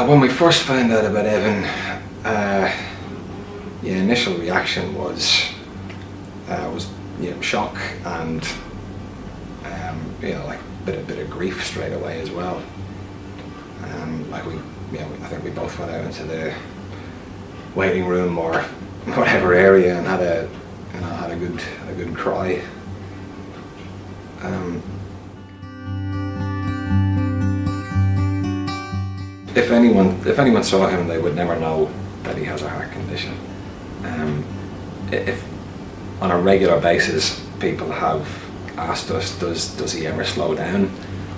When we first found out about Evan, the initial reaction was shock and like a bit of grief straight away as well. I think we both went out into the waiting room or whatever area and had a good cry. If anyone saw him, they would never know that he has a heart condition. If on a regular basis people have asked us, does he ever slow down?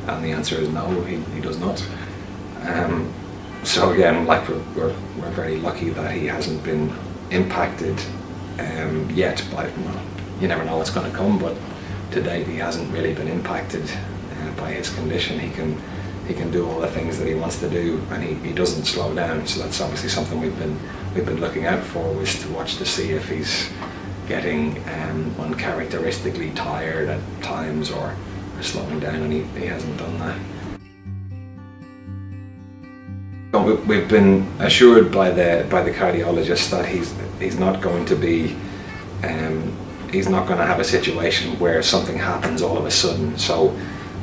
And the answer is no, he does not. So again, like we're very lucky that he hasn't been impacted yet. But you never know what's going to come. But to date, he hasn't really been impacted by his condition. He can do all the things that he wants to do, and he doesn't slow down. So that's obviously something we've been looking out for, was to watch to see if he's getting uncharacteristically tired at times or slowing down, and he hasn't done that. We've been assured by the cardiologist that he's not going to be he's not going to have a situation where something happens all of a sudden. So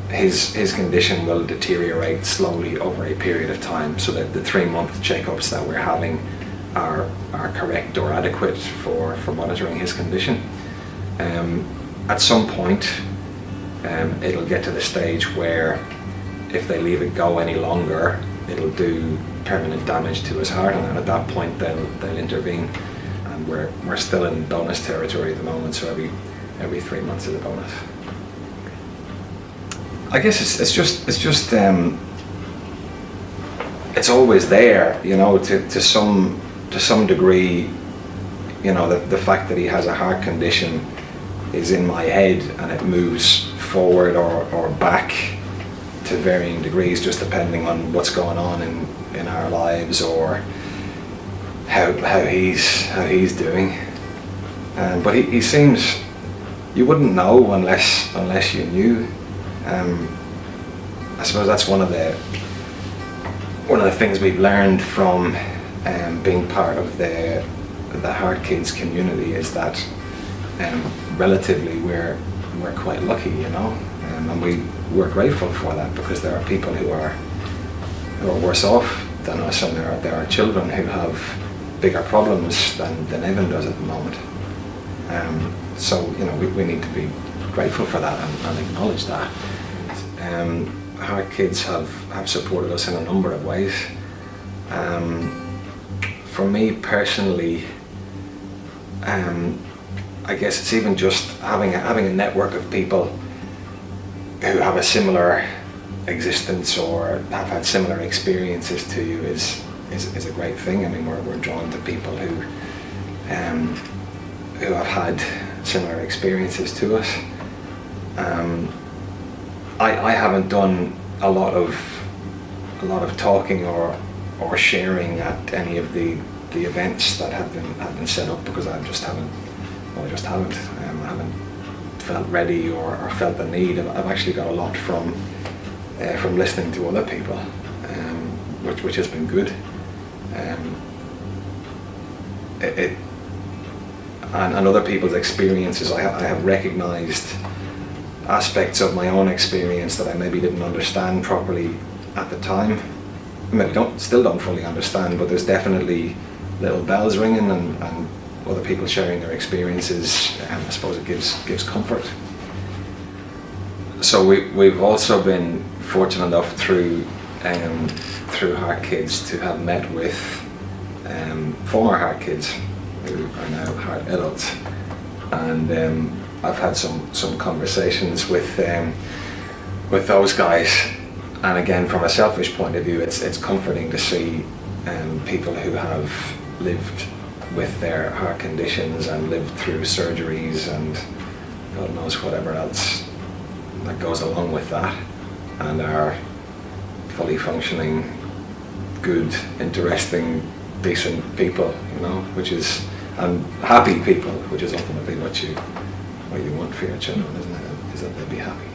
his condition will deteriorate slowly over a period of time, so that the 3-month checkups that we're having are correct or adequate for monitoring his condition. At some point it'll get to the stage where if they leave it go any longer, it'll do permanent damage to his heart, and then at that point they'll intervene. And we're still in bonus territory at the moment, so every 3 months is a bonus. I guess it's just it's always there, to some degree. The fact that he has a heart condition is in my head, and it moves forward or back to varying degrees, just depending on what's going on in our lives or how he's doing. But he seems, you wouldn't know unless you knew. I suppose that's one of the things we've learned from being part of the Heart Kids community, is that relatively we're quite lucky, and we're grateful for that, because there are people who are worse off than us, and there are children who have bigger problems than Evan does at the moment. So we need to be grateful for that and acknowledge that. Heart Kids have supported us in a number of ways. For me personally, I guess it's even just having a network of people who have a similar existence or have had similar experiences to you is a great thing. I mean, we're drawn to people who have had similar experiences to us. I haven't done a lot of talking or sharing at any of the events that have been set up, because I just haven't felt ready or felt the need. I've actually got a lot from listening to other people, which has been good. And other people's experiences, I have recognised aspects of my own experience that I maybe didn't understand properly at the time. I maybe still don't fully understand, but there's definitely little bells ringing, and other people sharing their experiences. I suppose it gives comfort. So we've also been fortunate enough through Heart Kids to have met with former Heart Kids who are now Heart adults, and I've had some conversations with those guys, and again, from a selfish point of view, it's comforting to see people who have lived with their heart conditions and lived through surgeries and God knows whatever else that goes along with that, and are fully functioning, good, interesting, decent people, and happy people, which is ultimately what you want for your children, isn't it? Is that they'll be happy.